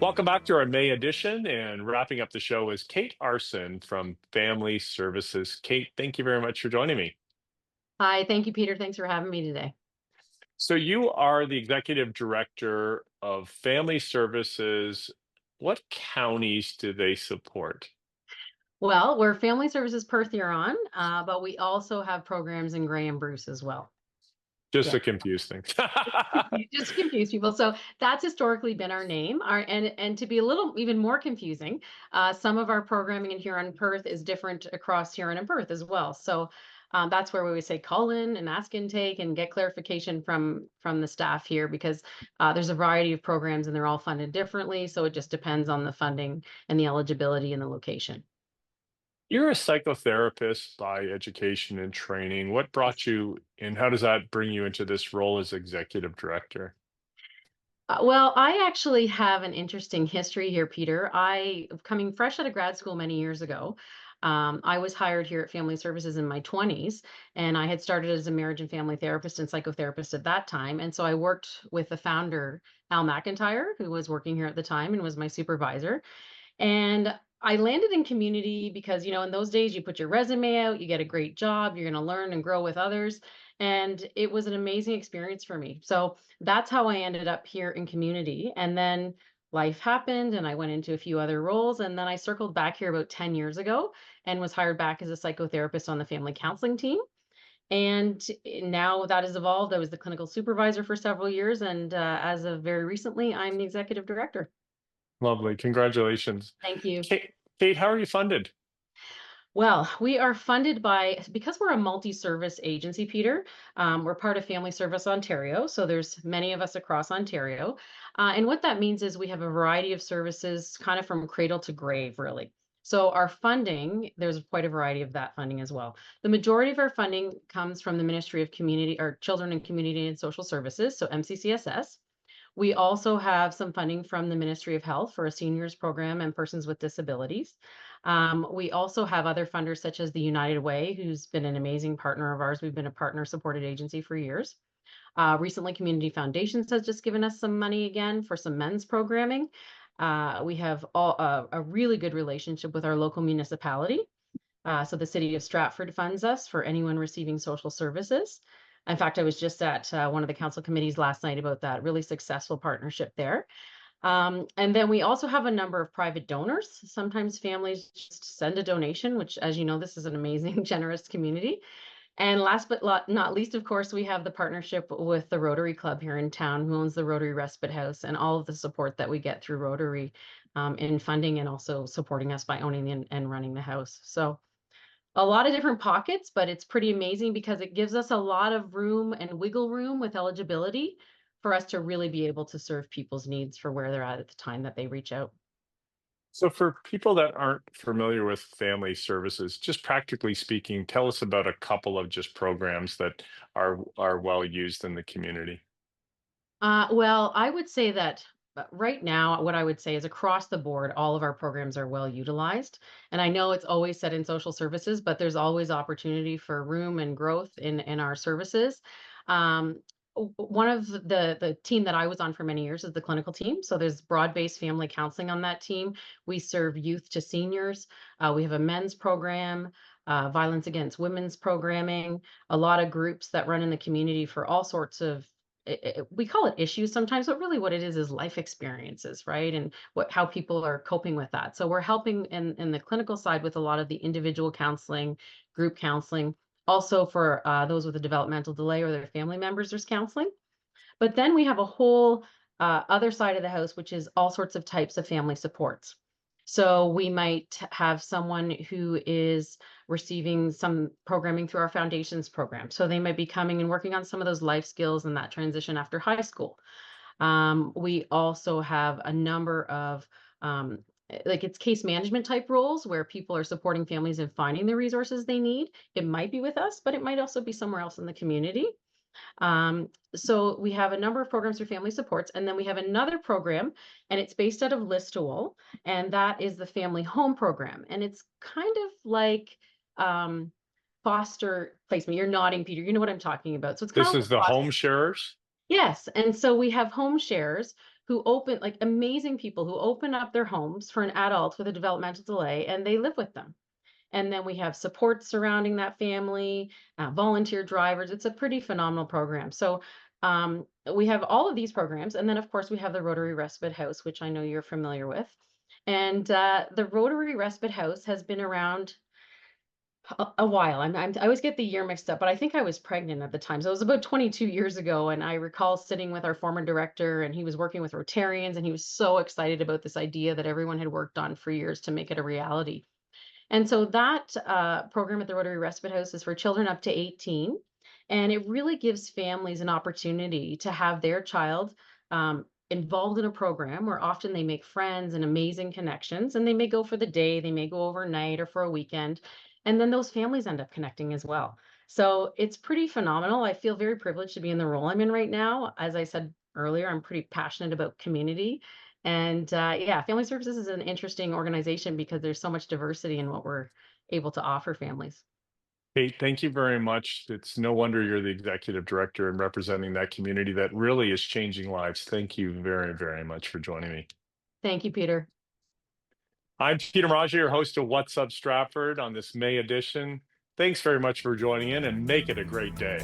Welcome back to our May edition, and wrapping up the show is Kate Aarssen from Family Services. Kate, thank you very much for joining me. Hi, thank you, Peter. Thanks for having me today. So you are the executive director of Family Services. What counties do they support? Well, we're Family Services Perth-Huron, but we also have programs in Grey and Bruce as well. Just Yeah, to confuse things. just to confuse people. So that's historically been our name. And to be a little even more confusing, some of our programming in Huron and Perth is different across Huron and Perth as well. So that's where we would say call in and ask intake and get clarification from the staff here because there's a variety of programs and they're all funded differently. So it just depends on the funding and the eligibility and the location. You're a psychotherapist by education and training. What brought you in? How does that bring you into this role as executive director? Well, I actually have an interesting history here, Peter. Coming fresh out of grad school many years ago, I was hired here at Family Services in my 20s, and I had started as a marriage and family therapist and psychotherapist at that time. And so I worked with the founder, Al McIntyre, who was working here at the time and was my supervisor. And I landed in community because, in those days you put your resume out, you get a great job, you're going to learn and grow with others. And it was an amazing experience for me. So that's how I ended up here in community. And then life happened and I went into a few other roles. And then I circled back here about 10 years ago and was hired back as a psychotherapist on the family counseling team. And now that has evolved. I was the clinical supervisor for several years. And as of very recently, I'm the executive director. Lovely. Congratulations. Thank you. Kate, how are you funded? Well, we are funded because we're a multi-service agency, Peter. We're part of Family Service Ontario, so there's many of us across Ontario. And what that means is we have a variety of services, kind of from cradle to grave, really. So our funding, there's quite a variety of that funding as well. The majority of our funding comes from the Ministry of Community or Children and Community and Social Services, so MCCSS. We also have some funding from the Ministry of Health for a seniors program and persons with disabilities. We also have other funders such as the United Way, who's been an amazing partner of ours. We've been a partner supported agency for years. Recently, Community Foundations has just given us some money again for some men's programming. We have a really good relationship with our local municipality. So the city of Stratford funds us for anyone receiving social services. In fact, I was just at one of the council committees last night about that really successful partnership there. And then we also have a number of private donors. Sometimes families just send a donation, which, as you know, this is an amazing, generous community. And last but not least, of course, we have the partnership with the Rotary Club here in town, who owns the Rotary Respite House, and all of the support that we get through Rotary in funding and also supporting us by owning and running the house. So a lot of different pockets, but it's pretty amazing because it gives us a lot of room and wiggle room with eligibility for us to really be able to serve people's needs for where they're at the time that they reach out. So, for people that aren't familiar with family services, just practically speaking, tell us about a couple of just programs that are well used in the community. Well, I would say that right now, what I would say is across the board, all of our programs are well utilized. And I know it's always said in social services, but there's always opportunity for room and growth in our services. Um, One of the team that I was on for many years is the clinical team. So there's broad-based family counseling on that team. We serve youth to seniors. We have a men's program, violence against women's programming, a lot of groups that run in the community for all sorts of we call it issues sometimes, but really what it is life experiences, right? And how people are coping with that. So we're helping in the clinical side with a lot of the individual counseling, group counseling. Also for those with a developmental delay or their family members, there's counseling. But then we have a whole other side of the house, which is all sorts of types of family supports. So we might have someone who is receiving some programming through our foundations program. So they might be coming and working on some of those life skills and that transition after high school. We also have a number of like it's case management type roles where people are supporting families in finding the resources they need. It might be with us, but it might also be somewhere else in the community. So we have a number of programs for family supports, and then we have another program, and it's based out of Listowel, and that is the family home program. And it's kind of like foster placement. You're nodding, Peter. You know what I'm talking about. So it's kind This of is like the foster. home sharers. Yes, and so we have home shares who open like amazing people who open up their homes for an adult with a developmental delay and they live with them. And then we have support surrounding that family, volunteer drivers. It's a pretty phenomenal program. So we have all of these programs. And then, of course, we have the Rotary Respite House, which I know you're familiar with. And the Rotary Respite House has been around a while. I always get the year mixed up, but I think I was pregnant at the time. So it was about 22 years ago. And I recall sitting with our former director, and he was working with Rotarians, and he was so excited about this idea that everyone had worked on for years to make it a reality. And so that program at the Rotary Respite House is for children up to 18. And it really gives families an opportunity to have their child involved in a program where often they make friends and amazing connections. And they may go for the day, they may go overnight or for a weekend. And then those families end up connecting as well. So it's pretty phenomenal. I feel very privileged to be in the role I'm in right now. As I said earlier, I'm pretty passionate about community and yeah, Family Services is an interesting organization because there's so much diversity in what we're able to offer families. Kate, thank you very much. It's no wonder you're the executive director and representing that community that really is changing lives. Thank you very, very much for joining me. Thank you, Peter. I'm Peter Maraja, your host of What's Up Stratford on this May edition. Thanks very much for joining in and make it a great day.